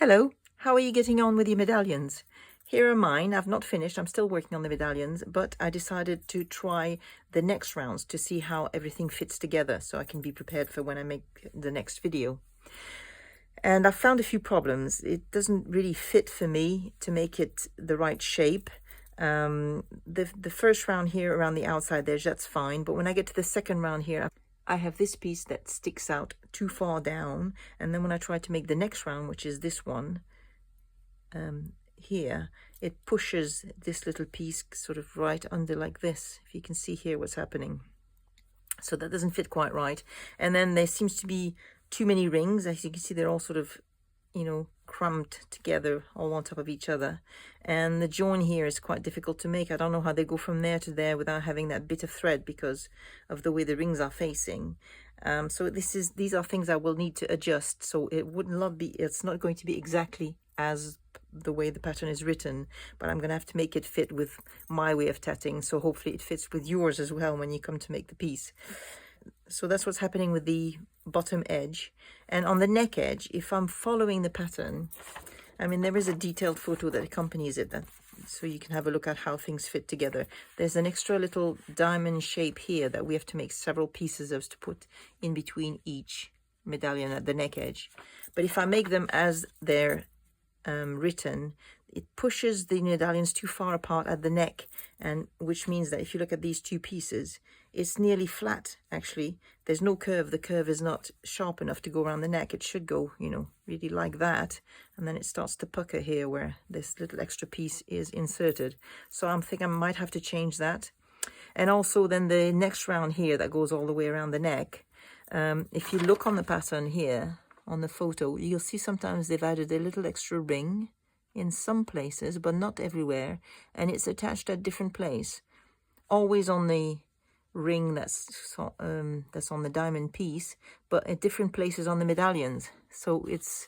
Hello, how are you getting on with your medallions? Here are mine. I've not finished. I'm still working on the medallions, but I decided to try the next rounds to see how everything fits together so I can be prepared for when I make the next video. And I found a few problems. It doesn't really fit for me to make it the right shape. The first round here around the outside there, that's fine. But when I get to the second round here, I have this piece that sticks out too far down. And then when I try to make the next round, which is this one, here, it pushes this little piece sort of right under like this. If you can see here what's happening. So that doesn't fit quite right. And then there seems to be too many rings. As you can see, they're all sort of, you know, crumbed together all on top of each other. And the join here is quite difficult to make. I don't know how they go from there to there without having that bit of thread because of the way the rings are facing. So these are things I will need to adjust. So it's not going to be exactly as the way the pattern is written, but I'm going to have to make it fit with my way of tatting. So hopefully it fits with yours as well when you come to make the piece. So that's what's happening with the bottom edge. And on the neck edge, if I'm following the pattern, I mean, there is a detailed photo that accompanies it, so you can have a look at how things fit together. There's an extra little diamond shape here that we have to make several pieces of to put in between each medallion at the neck edge. But if I make them as they're written, it pushes the medallions too far apart at the neck, and which means that if you look at these two pieces, it's nearly flat. Actually, there's no curve. The curve is not sharp enough to go around the neck. It should go, you know, really like that, and then it starts to pucker here where this little extra piece is inserted. So I'm thinking I might have to change that. And also then the next round here that goes all the way around the neck, if you look on the pattern here on the photo, you'll see sometimes they've added a little extra ring in some places, but not everywhere, and it's attached at different place, always on the ring that's on the diamond piece, but at different places on the medallions. So it's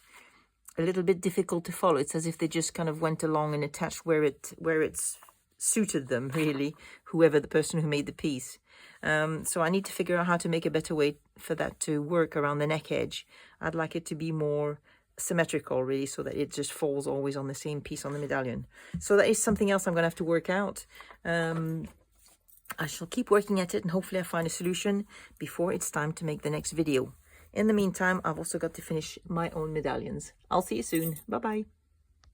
a little bit difficult to follow. It's as if they just kind of went along and attached where it's suited them, really, whoever the person who made the piece. So I need to figure out how to make a better way for that to work around the neck edge. I'd like it to be more symmetrical, really, so that it just falls always on the same piece on the medallion. So that is something else I'm going to have to work out. I shall keep working at it, and hopefully I find a solution before it's time to make the next video. In the meantime, I've also got to finish my own medallions. I'll see you soon. Bye bye.